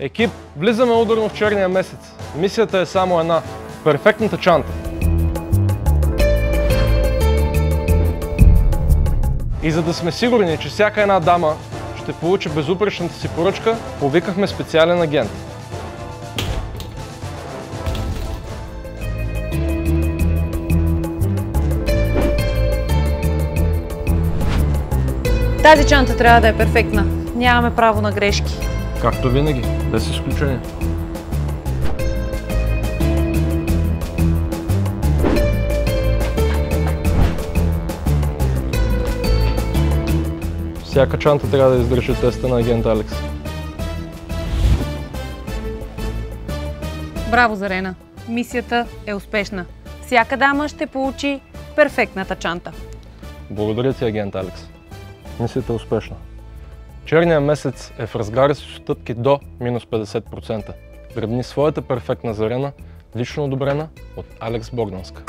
Екип, влизаме ударно в черния месец. Мисията е само една – перфектната чанта. И за да сме сигурни, че всяка една дама ще получи безупречната си поръчка, повикахме специален агент. Тази чанта трябва да е перфектна. Нямаме право на грешки. Както винаги, без изключение. Всяка чанта трябва да издържи теста на агент Алекс. Браво, Зарена! Мисията е успешна. Всяка дама ще получи перфектната чанта. Благодаря ти, агент Алекс. Мисията е успешна. Черният месец е в разгара си стъпки до минус 50%. Гръбни своята перфектна Зарена, лично одобрена от Алекс Богданска.